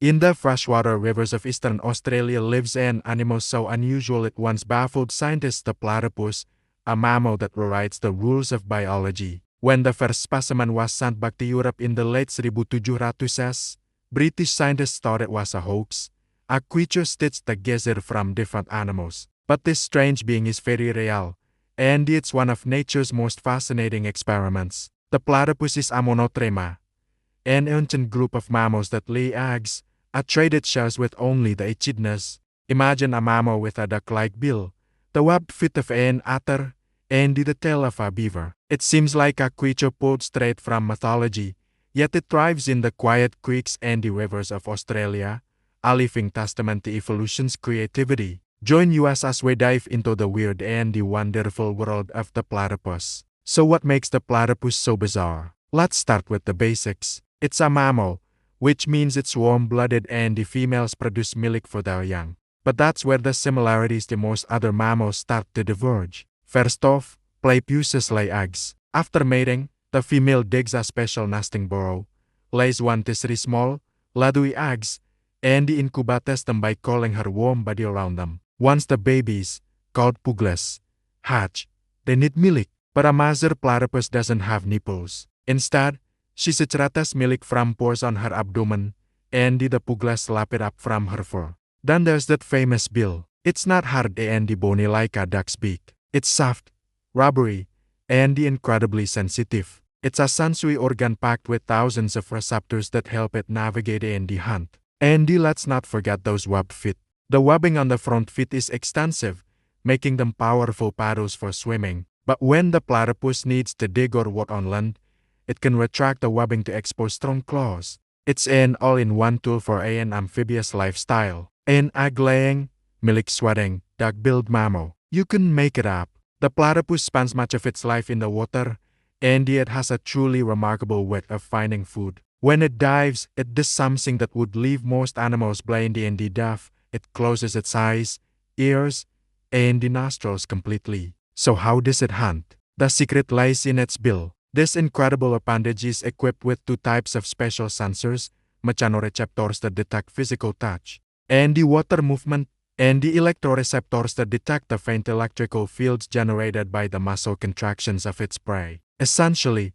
In the freshwater rivers of eastern Australia lives an animal so unusual it once baffled scientists, the platypus, a mammal that rewrites the rules of biology. When the first specimen was sent back to Europe in the late 1700s, British scientists thought it was a hoax, a creature stitched together from different animals. But this strange being is very real, and it's one of nature's most fascinating experiments. The platypus is a monotrema, an ancient group of mammals that lay eggs, a trait it shares with only the echidnas. Imagine a mammal with a duck-like bill, the webbed feet of an otter, and the tail of a beaver. It seems like a creature pulled straight from mythology, yet it thrives in the quiet creeks and the rivers of Australia, a living testament to evolution's creativity. Join us as we dive into the weird and the wonderful world of the platypus. So what makes the platypus so bizarre? Let's start with the basics. It's a mammal, which means it's warm-blooded and the females produce milk for their young. But that's where the similarities to most other mammals start to diverge. First off, Platypuses lay eggs. After mating, the female digs a special nesting burrow, lays 1 to 3 small, leathery eggs, and incubates them by coiling her warm body around them. Once the babies, called puglets, hatch, they need milk, but a mother platypus doesn't have nipples. Instead, she secretes milk from pores on her abdomen, and the puglets lap it up from her fur. Then there's that famous bill. It's not hard and bony like a duck's beak. It's soft, rubbery, and incredibly sensitive. It's a sensory organ packed with thousands of receptors that help it navigate and hunt. And let's not forget those webbed feet. The webbing on the front feet is extensive, making them powerful paddles for swimming. But when the platypus needs to dig or walk on land, it can retract the webbing to expose strong claws. It's an all-in-one tool for an amphibious lifestyle. An egg-laying, milk-sweating, duck-billed mammal. You couldn't make it up. The platypus spends much of its life in the water, and it has a truly remarkable way of finding food. When it dives, it does something that would leave most animals blind and deaf. It closes its eyes, ears, and the nostrils completely. So how does it hunt? The secret lies in its bill. This incredible appendage is equipped with 2 types of special sensors, mechanoreceptors that detect physical touch, and the water movement, and the electroreceptors that detect the faint electrical fields generated by the muscle contractions of its prey. Essentially,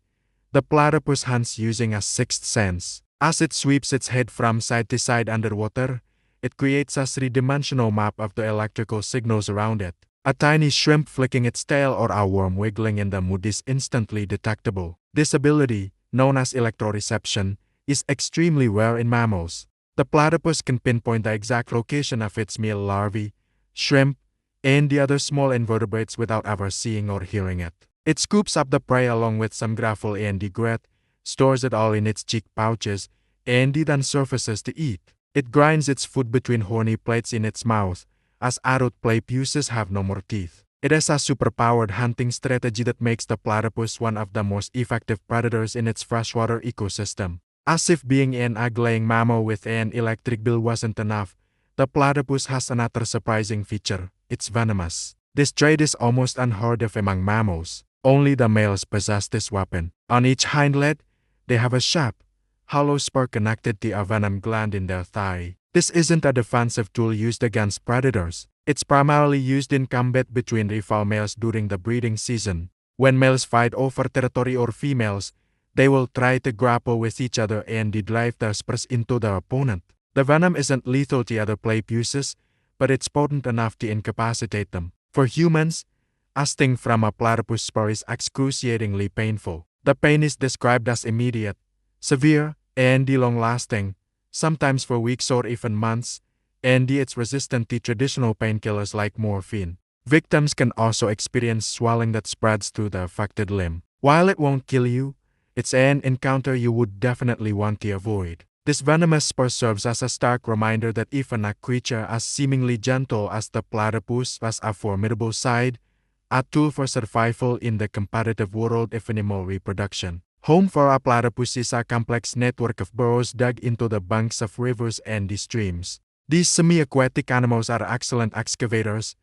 the platypus hunts using a sixth sense. As it sweeps its head from side to side underwater, it creates a 3-dimensional map of the electrical signals around it. A tiny shrimp flicking its tail or a worm wiggling in the mud is instantly detectable. This ability, known as electroreception, is extremely rare in mammals. The platypus can pinpoint the exact location of its meal larvae, shrimp, and the other small invertebrates without ever seeing or hearing it. It scoops up the prey along with some gravel and grit, stores it all in its cheek pouches, and then surfaces to eat. It grinds its food between horny plates in its mouth, as adult platypuses have no more teeth. It is a superpowered hunting strategy that makes the platypus one of the most effective predators in its freshwater ecosystem. As if being an egg-laying mammal with an electric bill wasn't enough, the platypus has another surprising feature. It's venomous. This trait is almost unheard of among mammals. Only the males possess this weapon. On each hind leg, they have a sharp, hollow spur connected to a venom gland in their thigh. This isn't a defensive tool used against predators. It's primarily used in combat between rival males during the breeding season. When males fight over territory or females, they will try to grapple with each other and drive their spurs into their opponent. The venom isn't lethal to other platypuses, but it's potent enough to incapacitate them. For humans, a sting from a platypus spur is excruciatingly painful. The pain is described as immediate, severe, and long-lasting, sometimes for weeks or even months, and it's resistant to traditional painkillers like morphine. Victims can also experience swelling that spreads through the affected limb. While it won't kill you, it's an encounter you would definitely want to avoid. This venomous spur serves as a stark reminder that even a creature as seemingly gentle as the platypus has a formidable side, a tool for survival in the competitive world of animal reproduction. Home for a platypus is a complex network of burrows dug into the banks of rivers and streams. These semi-aquatic animals are excellent excavators,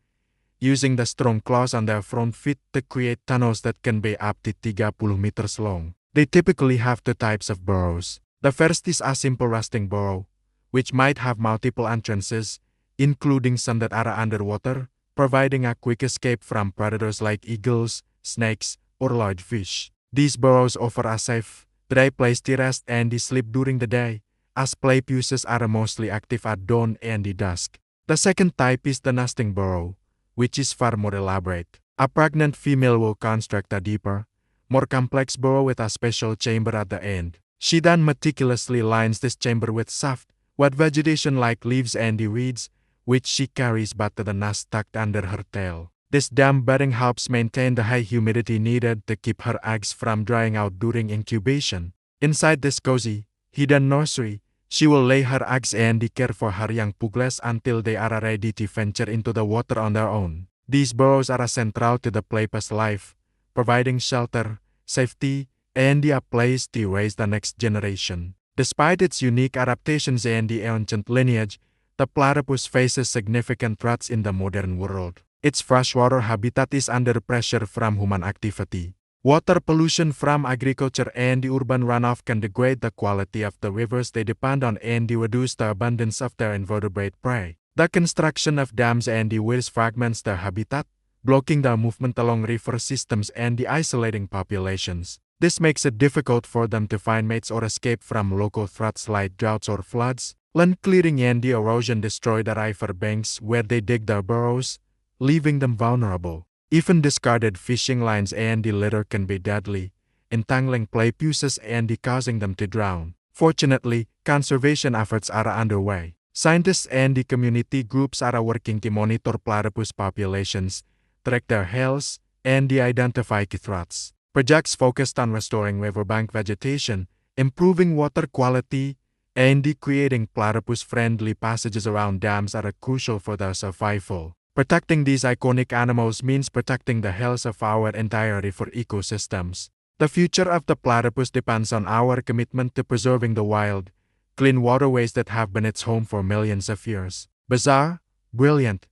using the strong claws on their front feet to create tunnels that can be up to 30 meters long. They typically have 2 types of burrows. The first is a simple resting burrow, which might have multiple entrances, including some that are underwater, providing a quick escape from predators like eagles, snakes, or large fish. These burrows offer a safe, dry place to rest and sleep during the day, as platypuses are mostly active at dawn and dusk. The second type is the nesting burrow, which is far more elaborate. A pregnant female will construct a deeper, more complex burrow with a special chamber at the end. She then meticulously lines this chamber with soft, wet vegetation like leaves and reeds, which she carries back to the nest tucked under her tail. This damp bedding helps maintain the high humidity needed to keep her eggs from drying out during incubation. Inside this cozy, hidden nursery, she will lay her eggs and care for her young puglets until they are ready to venture into the water on their own. These burrows are central to the platypus life, providing shelter, safety, and a place to raise the next generation. Despite its unique adaptations and the ancient lineage, the platypus faces significant threats in the modern world. Its freshwater habitat is under pressure from human activity. Water pollution from agriculture and the urban runoff can degrade the quality of the rivers they depend on and reduce the abundance of their invertebrate prey. The construction of dams and the weirs fragments their habitat, blocking their movement along river systems and the isolating populations. This makes it difficult for them to find mates or escape from local threats like droughts or floods. Land clearing and the erosion destroy the river banks where they dig their burrows, leaving them vulnerable. Even discarded fishing lines and the litter can be deadly, entangling platypuses and causing them to drown. Fortunately, conservation efforts are underway. Scientists and the community groups are working to monitor platypus populations, track their health, and identify key threats. Projects focused on restoring riverbank vegetation, improving water quality, and creating platypus-friendly passages around dams are crucial for their survival. Protecting these iconic animals means protecting the health of our entire river ecosystems. The future of the platypus depends on our commitment to preserving the wild, clean waterways that have been its home for millions of years. Bizarre, brilliant,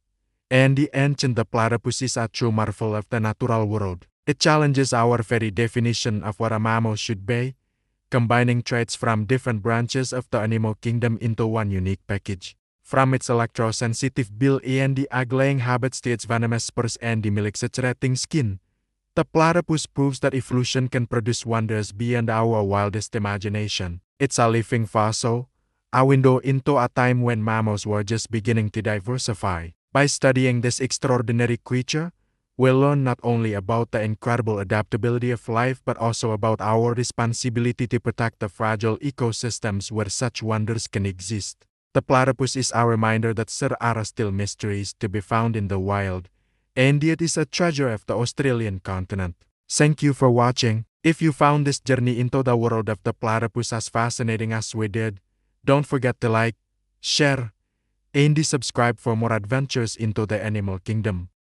and ancient, the platypus is a true marvel of the natural world. It challenges our very definition of what a mammal should be, combining traits from different branches of the animal kingdom into one unique package. From its electrosensitive bill and the egg-laying habits to its venomous spurs and the milk-saturating skin, the platypus proves that evolution can produce wonders beyond our wildest imagination. It's a living fossil, a window into a time when mammals were just beginning to diversify. By studying this extraordinary creature, we'll learn not only about the incredible adaptability of life but also about our responsibility to protect the fragile ecosystems where such wonders can exist. The platypus is a reminder that there are still mysteries to be found in the wild, and it is a treasure of the Australian continent. Thank you for watching. If you found this journey into the world of the platypus as fascinating as we did, don't forget to like, share, and subscribe for more adventures into the animal kingdom.